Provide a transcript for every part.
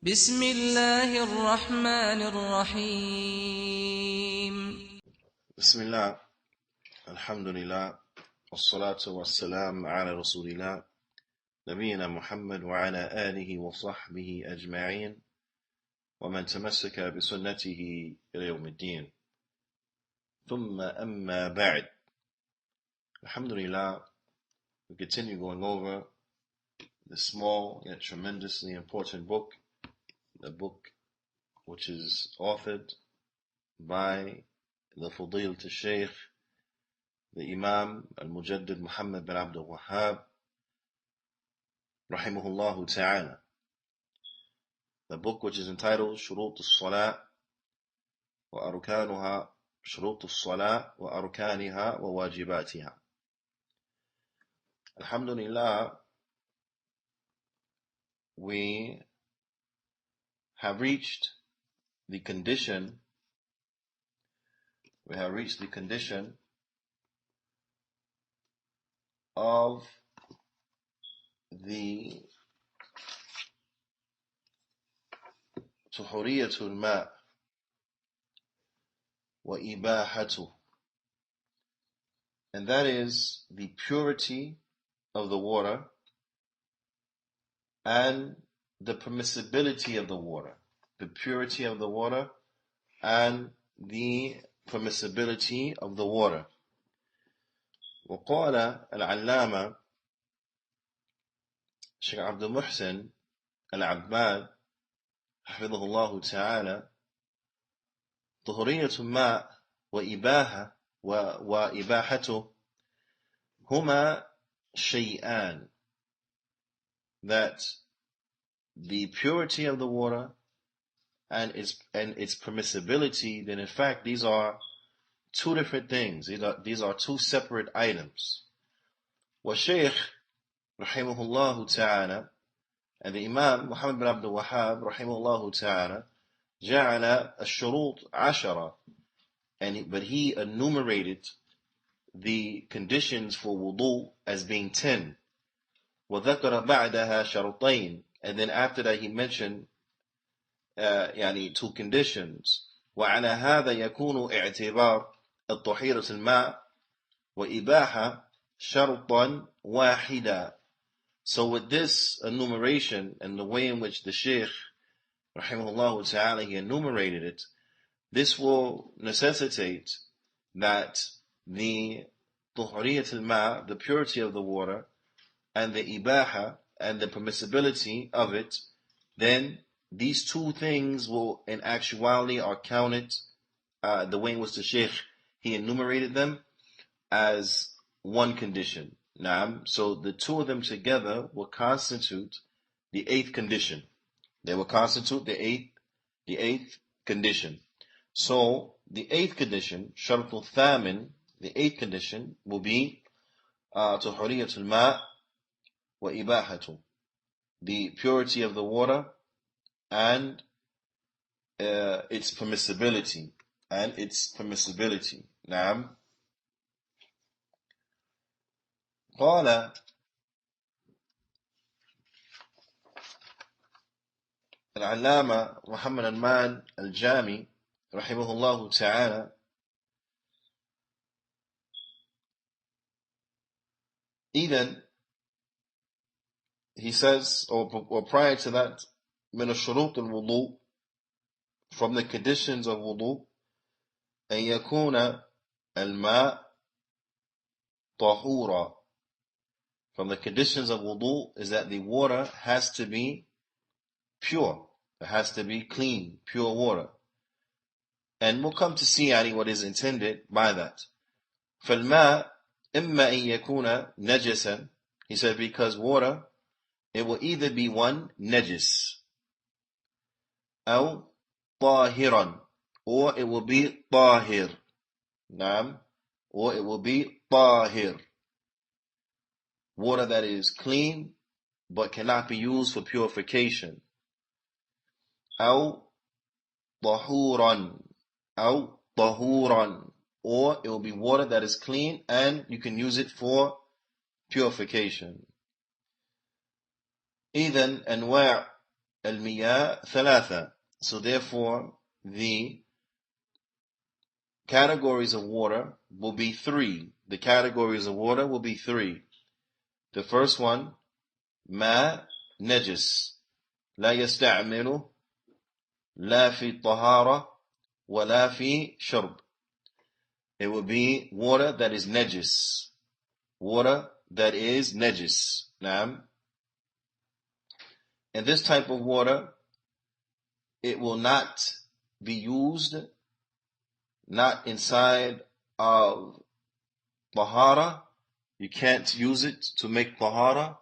بسم الله الرحمن الرحيم. بسم الله الحمد لله والصلاة والسلام على رسول الله نبينا محمد وعلى آله وصحبه أجمعين ومن تمسك بسنته إلى يوم الدين ثم أما بعد. Alhamdulillah, we continue going over the small yet tremendously important book, the book which is authored by the Fadilat Shaykh, the Imam Al-Mujaddid Muhammad bin Abdul Wahhab rahimahullah ta'ala. The book which is entitled Shurut al-Salah wa Arkanuha, Shurut al-Salah wa Arkaniha wa Wajibatiha. Alhamdulillah, we have reached the condition of the tuhuriyatul ma wa ibahatu, and that is the purity of the water and the permissibility of the water. The purity of the water and the permissibility of the water. وقال العلامة شيخ عبد المحسن العباد حفظه الله تعالى: طهورية الماء وإباحته هما شيئان. That the purity of the water and its permissibility, then in fact these are two different things. These are two separate items. وَالشيخ رحمه الله تعالى, and the Imam Muhammad bin Abdul Wahhab rahimahullah ta'ala, جعل الشروط عشرة, but he enumerated the conditions for wudu as being 10. وذكر بعدها شرطين, and then after that he mentioned two conditions. وعلى هذا يكون اعتبار الطهيرة الماء وإباحة شرطا واحدا. So with this enumeration and the way in which the Shaykh rahimahullah ta'ala he enumerated it, this will necessitate that the tuhuriyat al-ma, the purity of the water, and the ibaha, and the permissibility of it, then these two things will in actuality are counted the way in which the Shaykh he enumerated them as one condition. So the two of them together will constitute the 8th condition. They will constitute the eighth condition. So the 8th condition, shartul thamin, the 8th condition will be tuhuriyatul ma wa ibahatu, the purity of the water and its permissibility. نعم. قال العلامة محمد المان الجامي رحمه الله تعالى: Then he says, or prior to that, من الشروط الوضوء, from the conditions of wudu, أن يكون الماء طهورا. From the conditions of wudu is that the water has to be pure. It has to be clean, pure water. And we'll come to see what is intended by that. فالماء إما أن يكون نجسا. He said because water, it will either be one, najis, أو طاهرا, or it will be طاهر. نعم. Or it will be طاهر, water that is clean but cannot be used for purification. أو طهورا, or it will be water that is clean and you can use it for purification. إذن أنواع المياه ثلاثة. So therefore, the categories of water will be three. The categories of water will be three. The first one, ما نجس لا يستعمله لا في الطهارة ولا في شرب. It will be water that is najis. Water that is najis. Naam. And this type of water, it will not be used, not inside of tahara. You can't use it to make tahara.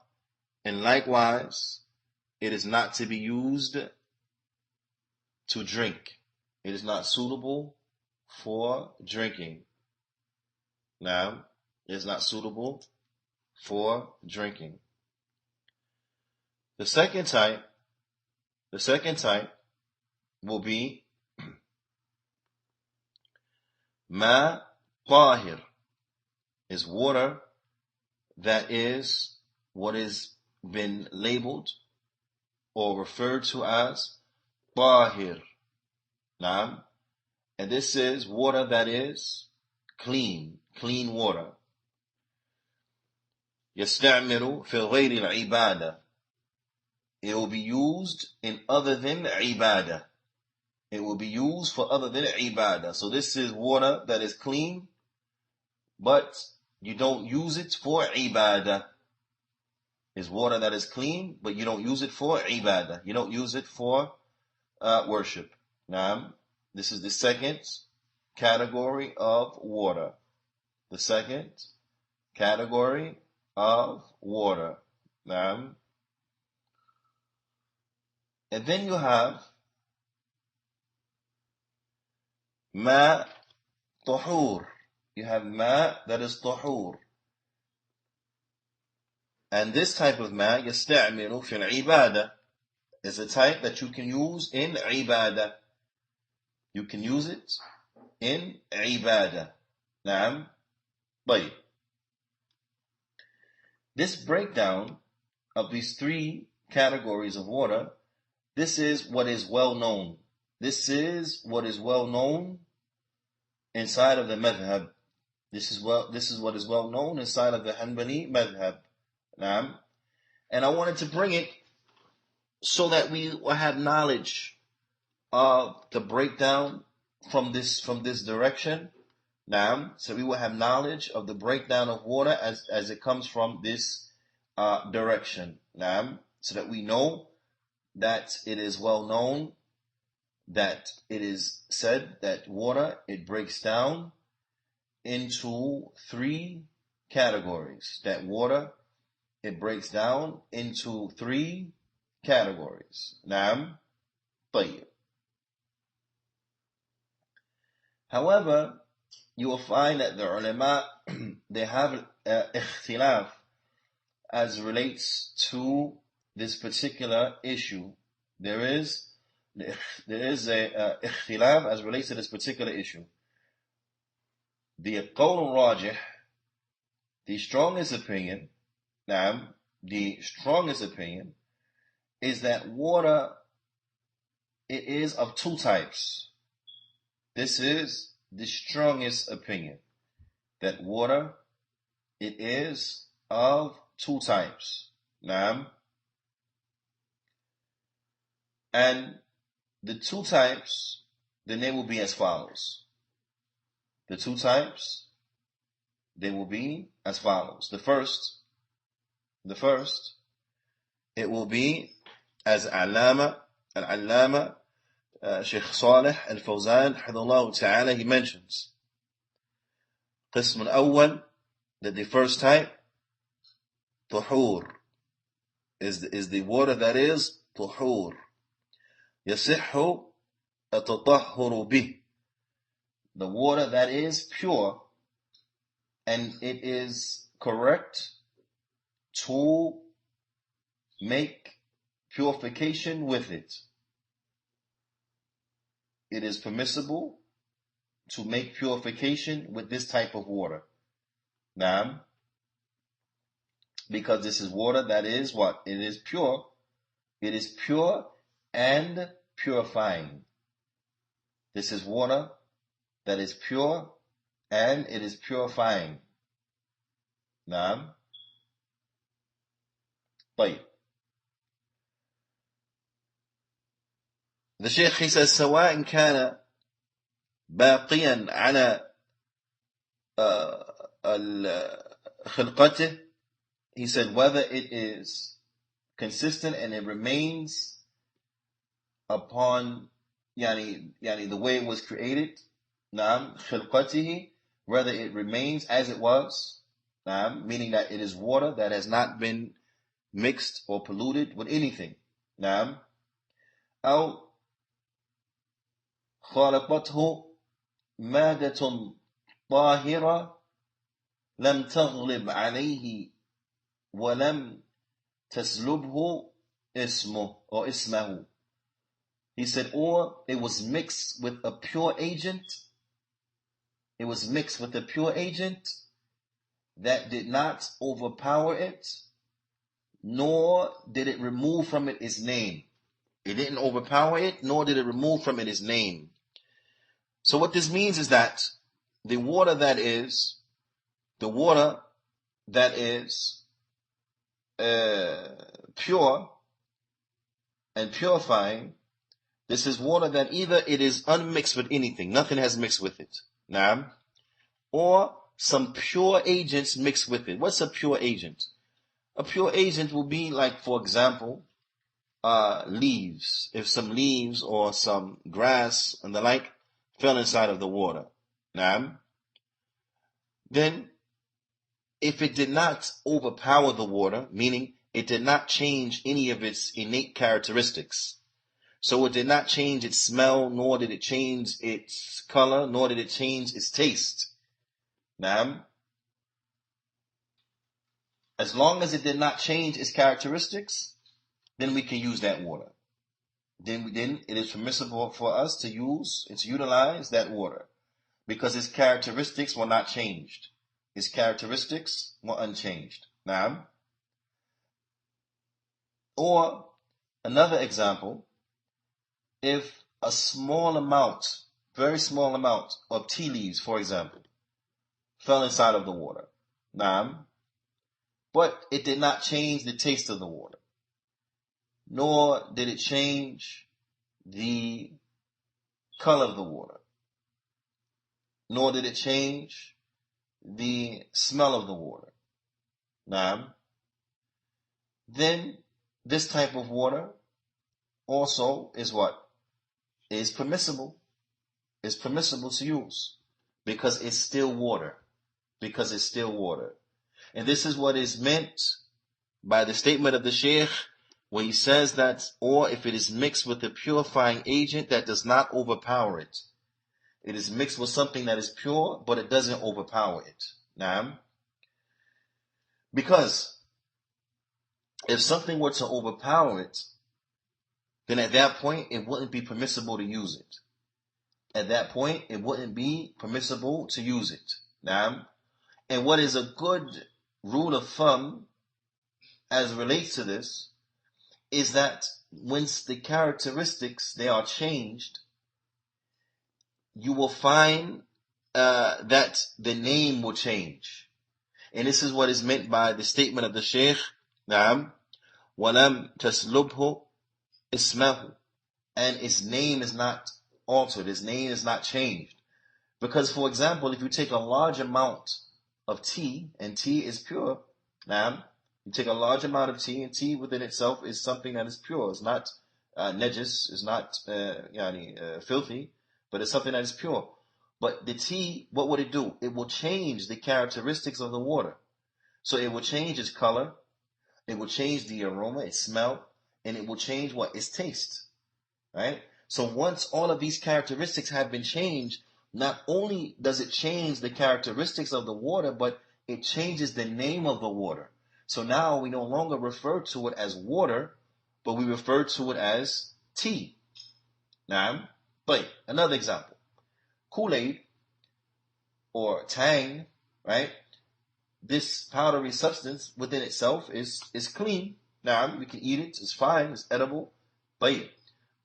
And likewise, it is not to be used to drink. It is not suitable for drinking. Now, it is not suitable for drinking. The second type will be ma tahir, is water that is what is been labeled or referred to as tahir. Naam. And this is water that is clean water. يستعمل في غير العبادة. It will be used in other than ibadah. It will be used for other than ibadah. So this is water that is clean, but you don't use it for ibadah. It's water that is clean, but you don't use it for ibadah. You don't use it for worship. Naam. This is the second category of water. The second category of water. Naam. And then you have ma tahur. You have ma that is tahur. And this type of ma يستعمل في العبادة is a type that you can use in ibadah. You can use it in ibadah. Naam. طيب. This breakdown of these three categories of water, this is what is well known. This is what is well known inside of the madhab. This is what is well known inside of the Hanbali madhab. Naam. And I wanted to bring it so that we will have knowledge of the breakdown from this direction. Naam. So we will have knowledge of the breakdown of water as it comes from this direction. Naam. So that we know that it is well known that it is said that water, it breaks down into three categories. That water, it breaks down into three categories. Naam. طيب. However, you will find that the ulama, they have ikhtilaf as relates to this particular issue. There is a ikhtilaf as relates to this particular issue. The qawl rajih, the strongest opinion, is that water, it is of two types. This is the strongest opinion, that water, it is of two types. Naam. And the two types, then they will be as follows. The two types, they will be as follows. The first, it will be as Allama Sheikh Salih Al-Fawzan Hafidhahullah Ta'ala, he mentions. Qism al-awwal, that the first type, tuhur, is the water that is tuhur. يصح التطهر به, the water that is pure, and it is correct to make purification with it. It is permissible to make purification with this type of water. Naam. Because this is water that is what? It is pure. It is pure and purifying. This is water that is pure and it is purifying. Naam. طيب. The Shaykh, he says, سواء كان باقيا على خلقته. He said, whether it is consistent and it remains upon the way it was created. Naam. خلقته, whether it remains as it was. Naam. Meaning that it is water that has not been mixed or polluted with anything. Naam. أو خالطته مادة طاهرة لم تغلب عليه ولم تسلبه اسمه. He said, or it was mixed with a pure agent. It was mixed with a pure agent that did not overpower it, nor did it remove from it its name. It didn't overpower it, nor did it remove from it its name. So what this means is that the water that is pure and purifying, this is water that either it is unmixed with anything, nothing has mixed with it, naam, or some pure agents mixed with it. What's a pure agent? A pure agent will be like, for example, leaves. If some leaves or some grass and the like fell inside of the water, naam, then if it did not overpower the water, meaning it did not change any of its innate characteristics, so it did not change its smell, nor did it change its color, nor did it change its taste, naam, as long as it did not change its characteristics, then we can use that water. Then it is permissible for us to utilize that water, because its characteristics were not changed. Its characteristics were unchanged. Naam. Or another example, if a small amount, very small amount of tea leaves, for example, fell inside of the water, naam, but it did not change the taste of the water, nor did it change the color of the water, nor did it change the smell of the water, naam, then this type of water also is what? Is permissible. It's permissible to use, because it's still water. Because it's still water. And this is what is meant by the statement of the Shaykh, where he says that, or if it is mixed with a purifying agent that does not overpower it. It is mixed with something that is pure, but it doesn't overpower it. Naam. Because if something were to overpower it, then at that point it wouldn't be permissible to use it. At that point it wouldn't be permissible to use it. Naam. And what is a good rule of thumb as it relates to this is that once the characteristics, they are changed, you will find that the name will change. And this is what is meant by the statement of the Shaykh, Naam, وَلَمْ تَسْلُبْهُ اسْمَهُ, and its name is not altered, its name is not changed. Because, for example, if you take a large amount of tea, and tea is pure, Naam, you take a large amount of tea, and tea within itself is something that is pure. It's not najis, it's not filthy, but it's something that is pure. But the tea, what would it do? It will change the characteristics of the water. So it will change its color, it will change the aroma, its smell, and it will change what? Its taste. Right? So once all of these characteristics have been changed, not only does it change the characteristics of the water, but it changes the name of the water. So now we no longer refer to it as water, but we refer to it as tea. Now, but another example, Kool-Aid or Tang, right? This powdery substance within itself is clean. Now, we can eat it, it's fine, it's edible. But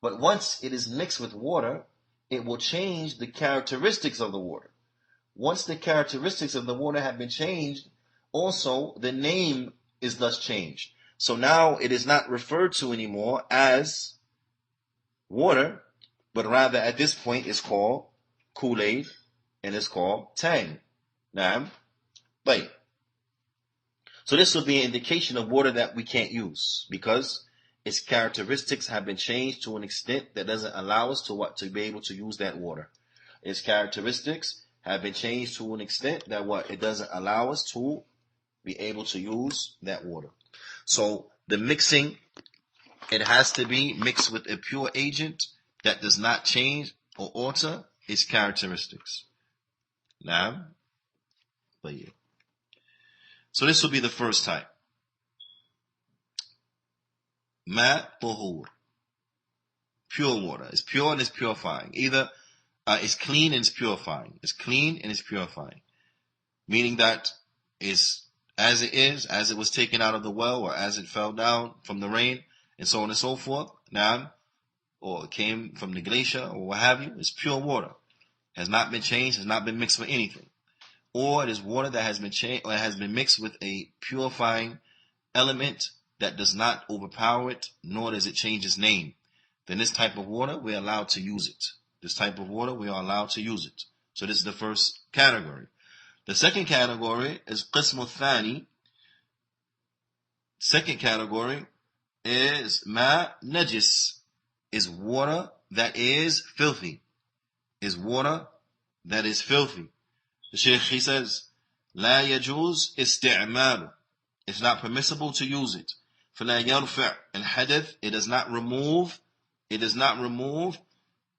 But once it is mixed with water, it will change the characteristics of the water. Once the characteristics of the water have been changed, also the name is thus changed. So now it is not referred to anymore as water, but rather at this point it's called Kool-Aid and it's called Tang. Naam. So this will be an indication of water that we can't use because its characteristics have been changed to an extent that doesn't allow us to be able to use that water. Its characteristics have been changed to an extent that it doesn't allow us to be able to use that water. So the mixing, it has to be mixed with a pure agent that does not change or alter its characteristics. Now, so this will be the first type. Ma tuhur. Pure water. It's pure and it's purifying. Either it's clean and it's purifying. It's clean and it's purifying. Meaning that is as it is, as it was taken out of the well, or as it fell down from the rain, and so on and so forth. Now, or it came from the glacier, or what have you. It's pure water. Has not been changed, has not been mixed with anything. Or it is water that has been changed, or has been mixed with a purifying element that does not overpower it, nor does it change its name. Then this type of water, we're allowed to use it. This type of water, we are allowed to use it. So this is the first category. The second category is qismu thani. Second category is ma najis, is water that is filthy. Is water that is filthy. The Shaykh, he says, لا يجوز استعماله. It's not permissible to use it. فلا يرفع الحدث. It does not remove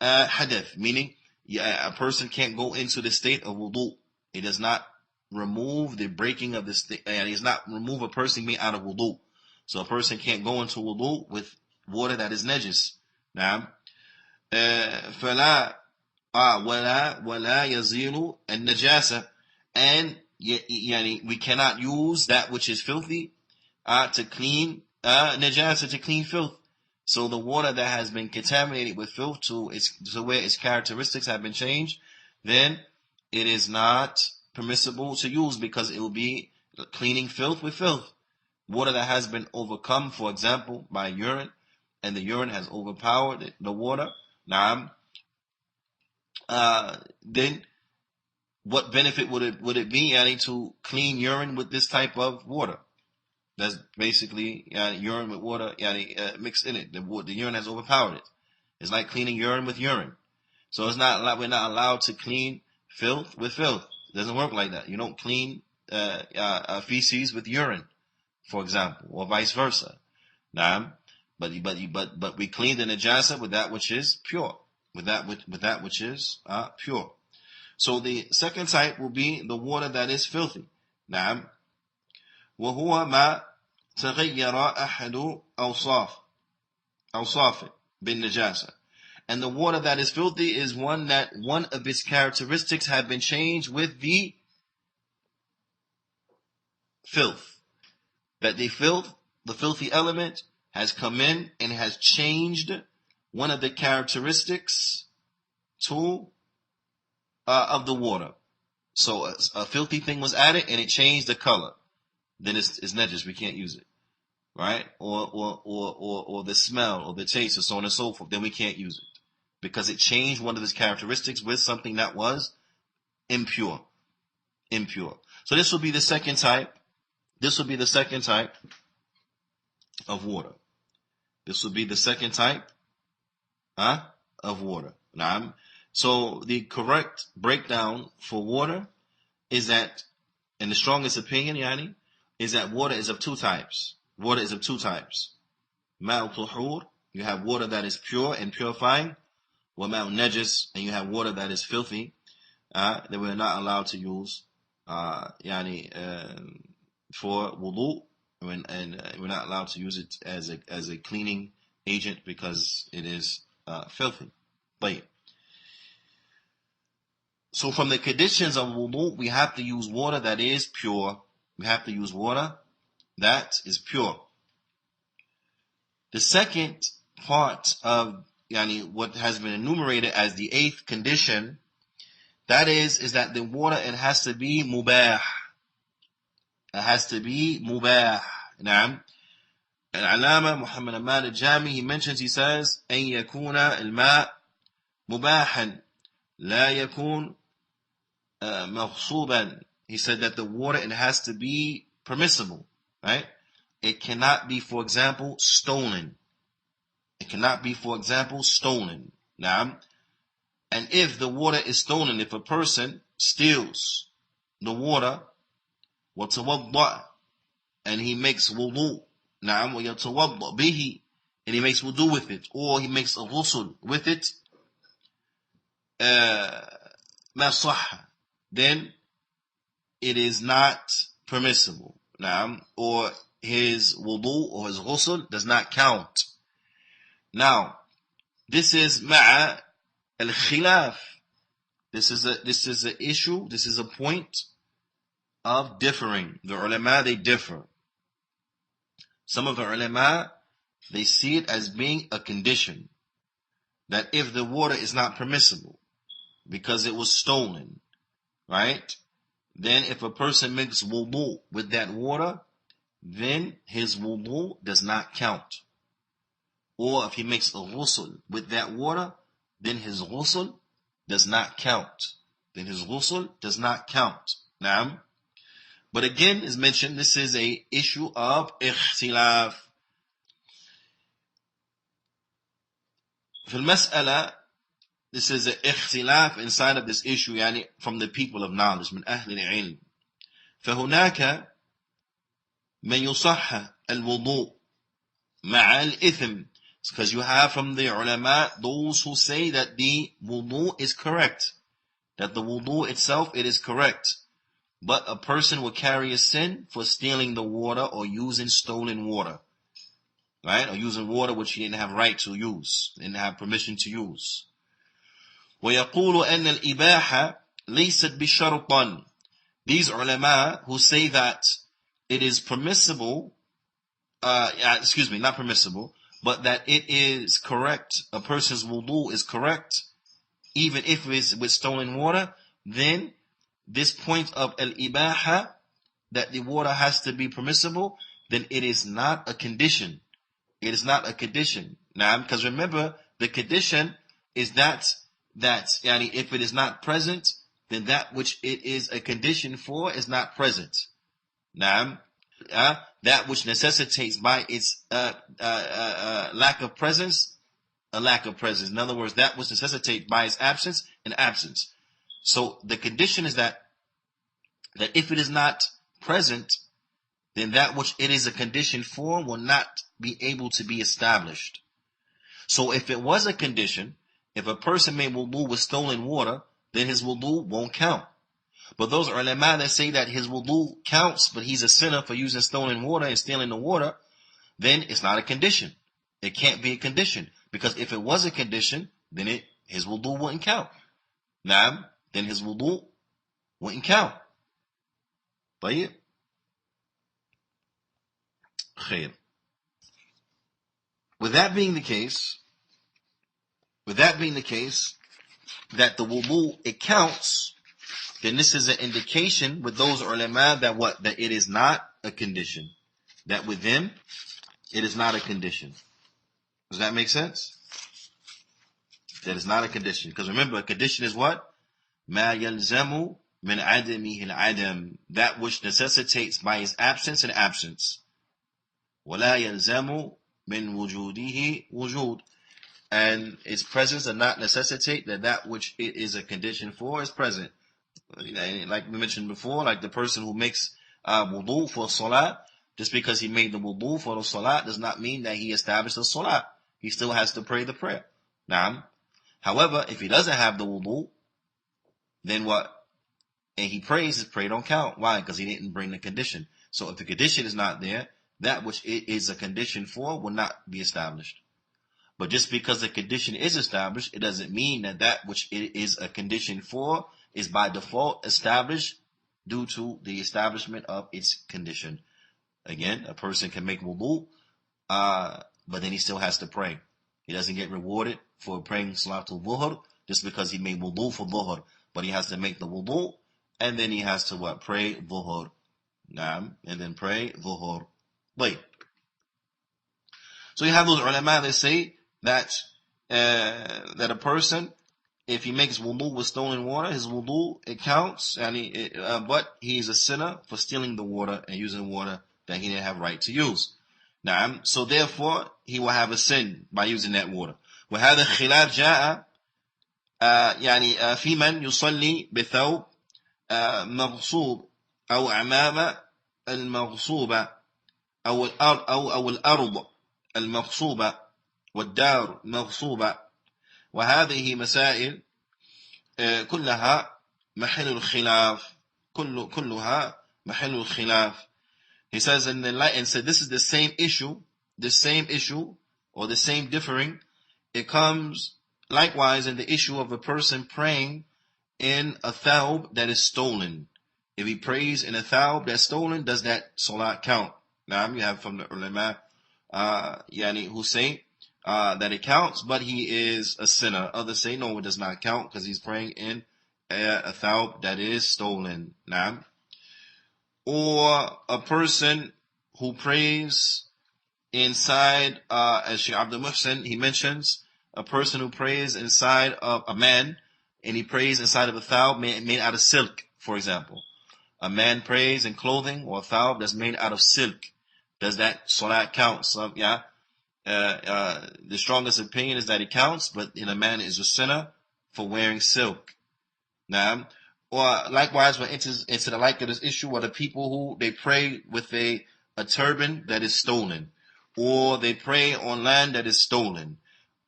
hadith, meaning a person can't go into the state of wudu. It does not remove the breaking of the state, and it does not remove a person being out of wudu. So a person can't go into wudu with water that is najis. Now, فلا ولا يزيل النجاسة, and we cannot use that which is filthy to clean najasa, to clean filth. So the water that has been contaminated with filth to where its characteristics have been changed, then it is not permissible to use because it will be cleaning filth with filth. Water that has been overcome, for example, by urine, and the urine has overpowered the water. Then what benefit would it be to clean urine with this type of water? That's basically urine with water mixed in it. The urine has overpowered it. It's like cleaning urine with urine. So we're not allowed to clean filth with filth. It doesn't work like that. You don't clean feces with urine, for example, or vice versa. But we clean the najasa with that which is pure. With that which is pure. So the second type will be the water that is filthy. نعم. وهو ما تغير أحد أوصافه بالنجاسة. And the water that is filthy is one of its characteristics have been changed with the filth. That the filthy element has come in and has changed one of the characteristics of the water. So a filthy thing was added and it changed the color. Then it's najis, we can't use it. Right? Or the smell or the taste or so on and so forth, then we can't use it. Because it changed one of its characteristics with something that was impure. So this will be the second type. This will be the second type of water. This will be the second type of water. Now, so the correct breakdown for water is that, in the strongest opinion, is that water is of two types. Water is of two types. Ma'u tuhur, you have water that is pure and purifying. Wa ma'u najis, and you have water that is filthy, that we're not allowed to use, for wudu, and we're not allowed to use it as a cleaning agent because it is filthy. So from the conditions of wudu, we have to use water that is pure. We have to use water that is pure. The second part of what has been enumerated as the 8th condition, that is that the water, it has to be mubah. It has to be mubah. نعم. Al-Alama Muhammad Ahmad al-Jami, he says, أن يكون الماء مباحا لا يكون مغصوبا. He said that the water, it has to be permissible, right? It cannot be, for example, stolen. It cannot be, for example, stolen. Now, and if the water is stolen, if a person steals the water, وَتَوَضَّأَ, and he makes wudu, نعم, وَيَتَوَضَّأ بِهِ, and he makes wudu with it, or he makes a ghusl with it, مَا صَحَّ, then it is not permissible. نعم, or his wudu or his ghusl does not count. Now, this is ma'a al-khilaf. This is an issue, this is a point of differing. The ulama, they differ. Some of the ulama, they see it as being a condition, that if the water is not permissible because it was stolen, right? Then if a person makes wudu with that water, then his wudu does not count. Or if he makes a ghusl with that water, then his ghusl does not count. Then his ghusl does not count. Naam. But again, as mentioned, this is a issue of ikhtilaf. في المسألة, this is an ikhtilaf inside of this issue, يعني from the people of knowledge, من أهل العلم. فهناك من يصحح الوضوء مع الإثم. Because you have from the ulama those who say that the wudu is correct, that the wudu itself, it is correct, but a person will carry a sin for stealing the water or using stolen water, right? Or using water which he didn't have right to use, didn't have permission to use. ويقول أن الإباحة ليست بشرطا. These ulama who say that it is permissible, not permissible, but that it is correct, a person's wudu is correct, even if it's with stolen water, then this point of al-ibaha, that the water has to be permissible, then it is not a condition. It is not a condition. Now, because remember, the condition is that if it is not present, then that which it is a condition for is not present. Now, that which necessitates by its lack of presence, a lack of presence. In other words, that which necessitates by its absence, an absence. So the condition is that if it is not present, then that which it is a condition for will not be able to be established. So if it was a condition, if a person made wudu with stolen water, then his wudu won't count. But those ulama that say that his wudu counts, but he's a sinner for using stolen water and stealing the water, then it's not a condition. It can't be a condition. Because if it was a condition, then his wudu wouldn't count. Naam, then his wudu wouldn't count. طيب. خير. With that being the case, that the wudu, it counts, then this is an indication with those ulama that it is not a condition. That with them, it is not a condition. Does that make sense? That is not a condition. Because remember, a condition is what? مَا يَلْزَمُ مِنْ عَدَمِهِ الْعَدَمِ. That which necessitates by his absence, an absence. وَلَا يَلْزَمُ مِنْ وُجُودِهِ وُجُودٍ. And its presence does not necessitate that which it is a condition for is present. Like we mentioned before, like the person who makes wudu for salat, just because he made the wudu for the salat does not mean that he established the salat. He still has to pray the prayer. Naam. However, if he doesn't have the wudu, then what? And he prays, his prayer don't count. Why? Because he didn't bring the condition. So if the condition is not there, that which it is a condition for will not be established. But just because the condition is established, it doesn't mean that which it is a condition for is by default established due to the establishment of its condition. Again, a person can make wudu, but then he still has to pray. He doesn't get rewarded for praying Salatul Dhuhr, just because he made wudu for Dhuhr. But he has to make the wudu, and then he has to what? Pray Dhuhr. Naam, and then pray Dhuhr. Wait. So you have those ulama that say that that a person, if he makes wudu with stolen water, his wudu, it counts, but he is a sinner for stealing the water and using water that he didn't have right to use. Naam, so therefore he will have a sin by using that water. وهذا خلاف جاء يعني في من يصلي بثوب مغصوب أو عمامة المغصوبة أو الأرض المغصوبة والدار مغصوبة. وهذه مسائل كلها محل الخلاف كلها محل الخلاف. He says in the light and said this is the same issue or the same differing. It comes likewise in the issue of a person praying in a thawb that is stolen. If he prays in a thawb that's stolen, does that salat count? Now you have from the ulama who say that it counts, but he is a sinner. Others say no, it does not count because he's praying in a thawb that is stolen. Now, or a person who prays inside, as Shaykh Abdul Muhsin, he mentions a person who prays inside of a man, and he prays inside of a thawb made out of silk, for example. A man prays in clothing or a thawb that's made out of silk. Does that salat count? The strongest opinion is that it counts, but in a man is a sinner for wearing silk. Now, or likewise, when it enters into the like of this issue, are the people who they pray with a turban that is stolen, or they pray on land that is stolen,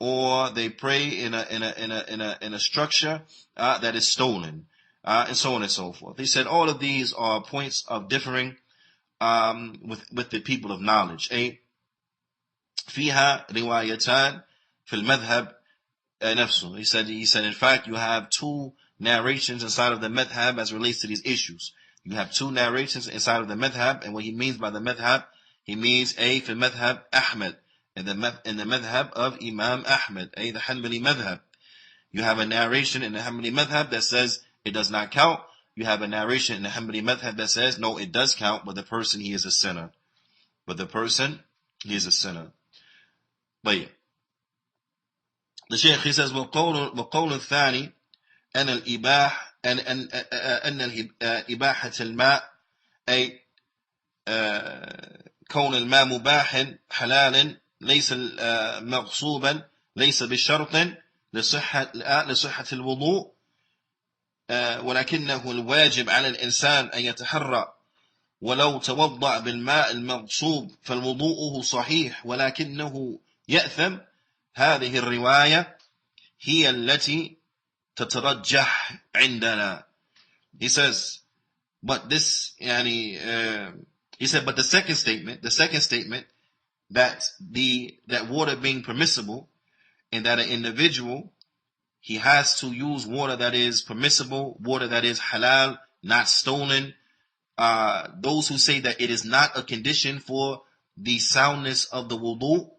or they pray in a structure that is stolen, and so on and so forth. He said all of these are points of differing with the people of knowledge. فيها روايتان في المذهب نفسه. He said in fact you have two narrations inside of the madhab as relates to these issues. You have two narrations inside of the madhab, and what he means by the madhab, he means في المذهب أحمد, in the madhab of Imam Ahmad, the Hanbali madhab. You have a narration in the Hanbali madhab that says it does not count. You have a narration in the Hanbali madhab that says no, it does count, but the person he is a sinner. طيب. The Shaykh, he says وقول الثاني أن إباحة الماء أي كون الماء مباح حلال ليس مغصوبا ليس بشرط لصحة الوضوء ولكنه الواجب على الإنسان أن يتحرى ولو توضأ بالماء المغصوب فالوضوءه صحيح ولكنه يأثم. هذه الرواية هي التي تترجح عندنا. He says, but this, he said, but the second statement that water being permissible and that an individual, he has to use water that is permissible, water that is halal, not stolen. Those who say that it is not a condition for the soundness of the wudu,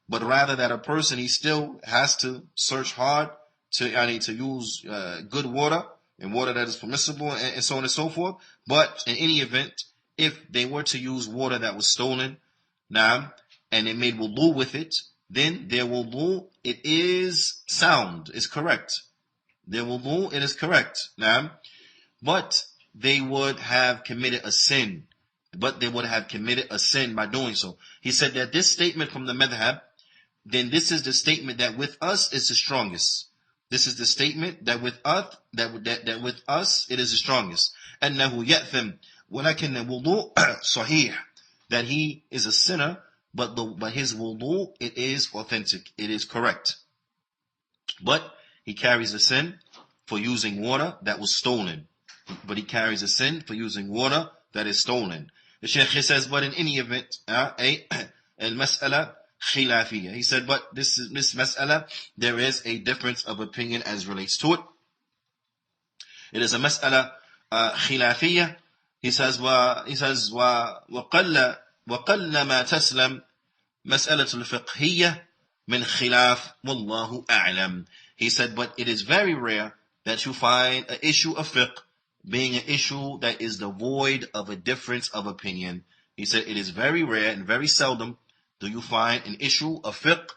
but rather that a person, he still has to search hard to use good water and water that is permissible and so on and so forth. But in any event, if they were to use water that was stolen, now, and they made wudu with it, then their wudu, it is sound, is correct. Their wudu, it is correct. Now, but they would have committed a sin. By doing so. He said that this statement from the madhab, then this is the statement that with us is the strongest. This is the statement that with us, that with us it is the strongest. أنه يأثم ولكن الوضوء صحيح, that he is a sinner, but his wudu, it is authentic, it is correct. But he carries a sin for using water that was stolen. The Shaykh says, but in any event, al-mas'ala khilafiyya. He said, but this mas'ala, there is a difference of opinion as relates to it. It is a mas'ala khilafiyya. He says, وَقَلَّ مَا تَسْلَمْ مَسْأَلَةُ الْفِقْهِيَّةِ min khilaf wallahu a'lam. He said, but it is very rare that you find an issue of fiqh being an issue that is devoid of a difference of opinion. He said it is very rare and very seldom do you find an issue of fiqh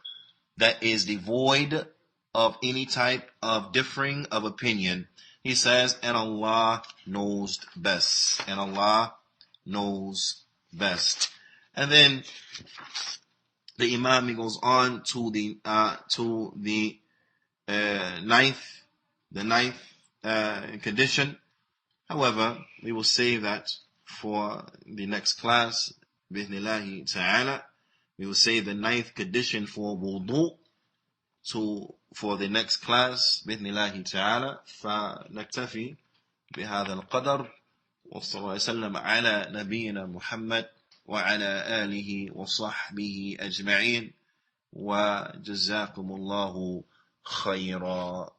that is devoid of any type of differing of opinion. He says, and Allah knows best. And Allah knows best. And then the Imam, he goes on to the ninth condition. However, we will save that for the next class. Bithnillahi ta'ala. We will save the ninth condition for wudu for the next class. Bithnillahi ta'ala. فنكتفي بهذا القدر. وصلى الله وسلم على نبينا محمد وعلى آله وصحبه أجمعين. وجزاكم الله خيرا.